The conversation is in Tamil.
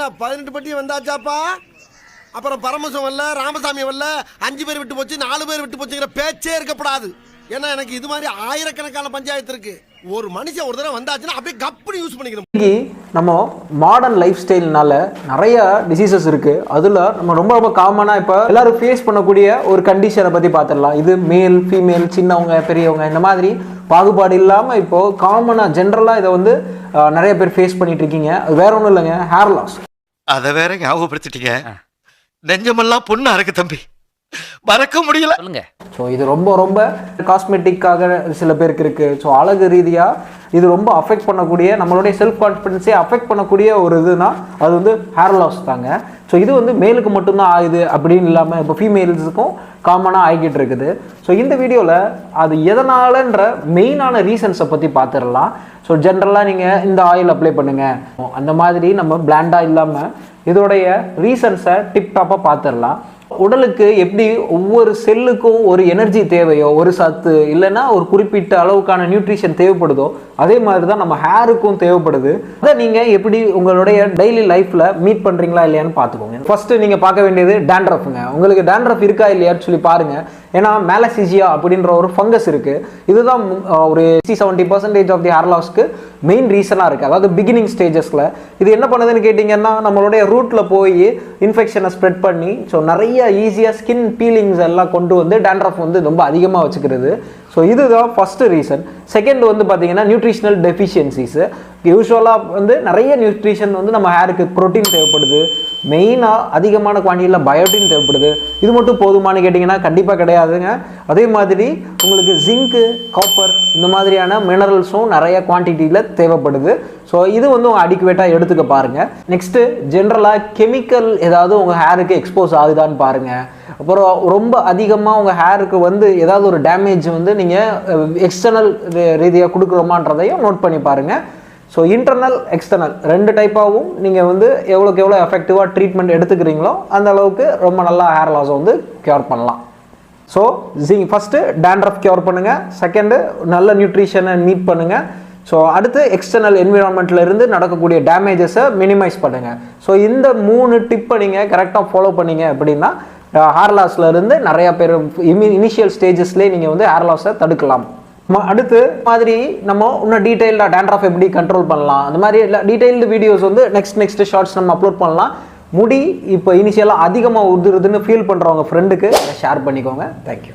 18 பட்டி வந்தாச்சாப்பா. அப்புறம் பரமசம் வரல, ராமசாமி வரல, 5 பேர் விட்டு போச்சு, 4 பேர் விட்டு போச்சுங்கிற பேச்சே இருக்கப்படாது. ஏன்னா எனக்கு இது மாதிரி ஆயிரக்கணக்கான பஞ்சாயத்து இருக்கு. ஒரு மனுஷன் ஒரு தடவை வந்தாச்சுன்னா அப்படியே கப்புனு யூஸ் பண்ணிக்கணும். இன்னைக்கு நம்ம மாடர்ன் லைஃப் ஸ்டைல்னால நிறைய டிசீசஸ் இருக்கு. அதுல நம்ம ரொம்ப காமனா இப்போ எல்லாரும் ஃபேஸ் பண்ணக்கூடிய ஒரு கண்டிஷனை பத்தி பார்த்துடலாம். இது மேல் ஃபீமேல், சின்னவங்க பெரியவங்க, இந்த மாதிரி பாகுபாடு இல்லாம இப்போ காமனா ஜென்ரலா இதை வந்து நிறைய பேர் ஃபேஸ் பண்ணிட்டு இருக்கீங்க. அது வேற ஒன்றும் இல்லைங்க, ஹேர் லாஸ். அதை வேற ஞாபகப்படுத்திட்டீங்க. நெஞ்சமெல்லாம் பொண்ணு அறக்கு தம்பி, மறக்க முடியல. சொல்லுங்க. ஸோ இது ரொம்ப காஸ்மெட்டிக்காக சில பேருக்கு இருக்கு. ஸோ அழகு ரீதியாக இது ரொம்ப அஃபெக்ட் பண்ணக்கூடிய, நம்மளுடைய செல்ஃப் கான்ஃபிடென்ஸே அஃபெக்ட் பண்ணக்கூடிய ஒரு இதுனா அது வந்து ஹேர் லாஸ் தாங்க. ஸோ இது வந்து மேலுக்கு மட்டும்தான் ஆகுது அப்படின்னு இல்லாமல் இப்போ ஃபீமேல்ஸுக்கும் காமனாக ஆகிக்கிட்டு இருக்குது. ஸோ இந்த வீடியோவில் அது எதனாலன்ற மெயினான ரீசன்ஸை பற்றி பார்த்துடலாம். ஸோ ஜென்ரலாக நீங்கள் இந்த ஆயில் அப்ளை பண்ணுங்கள், அந்த மாதிரி நம்ம பிளாண்டாக இல்லாமல் இதோடைய ரீசன்ஸை டிப்டாப்பாக பார்த்துடலாம். உடலுக்கு எப்படி ஒவ்வொரு செல்லுக்கும் ஒரு எனர்ஜி தேவையோ, ஒரு சத்து இல்லைன்னா ஒரு குறிப்பிட்ட அளவுக்கான நியூட்ரிஷன் தேவைப்படுதோ, அதே மாதிரி தான் நம்ம ஹேருக்கும் தேவைப்படுது. அதை நீங்கள் எப்படி உங்களுடைய டெய்லி லைஃப்பில் மீட் பண்ணுறீங்களா இல்லையான்னு பார்த்துக்கோங்க. ஃபஸ்ட்டு நீங்கள் பார்க்க வேண்டியது டேண்ட்ரஃப்ங்க. உங்களுக்கு டேண்ட்ரஃப் இருக்கா இல்லையான்னு சொல்லி பாருங்கள். ஏன்னா மேலசிஜியா அப்படின்ற ஒரு ஃபங்கஸ் இருக்குது. இதுதான் ஒரு 60-70% ஆஃப் தி ஹேர் லாஸ்க்கு மெயின் ரீசனாக இருக்குது. அதாவது பிகினிங் ஸ்டேஜஸில் இது என்ன பண்ணுதுன்னு கேட்டிங்கன்னா, நம்மளுடைய ரூட்டில் போய் இன்ஃபெக்ஷனை ஸ்ப்ரெட் பண்ணி ஸோ நிறைய ஈஸியாக ஸ்கின் பீலிங்ஸ் எல்லாம் கொண்டு வந்து டேண்ட்ரஃப் வந்து ரொம்ப அதிகமாக வச்சுக்கிறது. ஸோ இதுதான் ஃபஸ்ட்டு ரீசன். செகண்ட் வந்து பார்த்தீங்கன்னா நியூட்ரிஷனல் டெஃபிஷியன்சிஸு. யூஸ்வலாக வந்து நிறைய நியூட்ரிஷன் வந்து நம்ம ஹேருக்கு ப்ரோட்டீன் தேவைப்படுது, மெயினாக அதிகமான குவான்டிட்டியில் பயோட்டின் தேவைப்படுது. இது மட்டும் போதுமானு கேட்டிங்கன்னா கண்டிப்பாக கிடையாதுங்க. அதே மாதிரி உங்களுக்கு ஜிங்க்கு, காப்பர் இந்த மாதிரியான மினரல்ஸும் நிறைய குவான்டிட்டியில் தேவைப்படுது. ஸோ இது வந்து உங்கள் அடிக்குவேட்டாக எடுத்துக்க பாருங்கள். நெக்ஸ்ட்டு ஜென்ரலாக கெமிக்கல் ஏதாவது உங்கள் ஹேருக்கு எக்ஸ்போஸ் ஆகுதான்னு பாருங்கள். அப்புறம் ரொம்ப அதிகமாக உங்கள் ஹேருக்கு வந்து ஏதாவது ஒரு டேமேஜ் வந்து நீங்கள் எக்ஸ்டர்னல் ரீதியாக கொடுக்குறோமான்றதையும் நோட் பண்ணி பாருங்கள். ஸோ இன்டர்னல் எக்ஸ்டர்னல் ரெண்டு டைப்பாகவும் நீங்கள் வந்து எவ்வளோக்கு எவ்வளோ எஃபெக்டிவாக ட்ரீட்மெண்ட் எடுத்துக்கிறீங்களோ அந்த அளவுக்கு ரொம்ப நல்லா ஹேர் லாஸை வந்து க்யூர் பண்ணலாம். ஸோ ஃபஸ்ட்டு டேண்ட்ரஃப் க்யூர் பண்ணுங்கள். செகண்டு நல்ல நியூட்ரிஷனை மீட் பண்ணுங்கள். ஸோ அடுத்து எக்ஸ்டர்னல் என்விரான்மெண்ட்டில் இருந்து நடக்கக்கூடிய டேமேஜஸை மினிமைஸ் பண்ணுங்கள். ஸோ இந்த 3 டிப்பை நீங்கள் கரெக்டாக ஃபாலோ பண்ணீங்க அப்படின்னா ஹேர் லாஸில் இருந்து நிறையா பேர் இனிஷியல் ஸ்டேஜஸ்லேயே நீங்கள் வந்து ஹேர் லாஸை தடுக்கலாம். அடுத்து மாதிரி நம்ம இன்னும் டீட்டெயில்டாக டேண்ட்ரஃப் எப்படி கண்ட்ரோல் பண்ணலாம், அந்த மாதிரி டீட்டெயில்டு வீடியோஸ் வந்து நெக்ஸ்ட் ஷார்ட்ஸ் நம்ம அப்லோட் பண்ணலாம். முடி இப்போ இனிஷியலாக அதிகமாக உதிருதுன்னு ஃபீல் பண்ணுறவங்க ஃப்ரெண்டுக்கு ஷேர் பண்ணிக்கோங்க. தேங்க்யூ.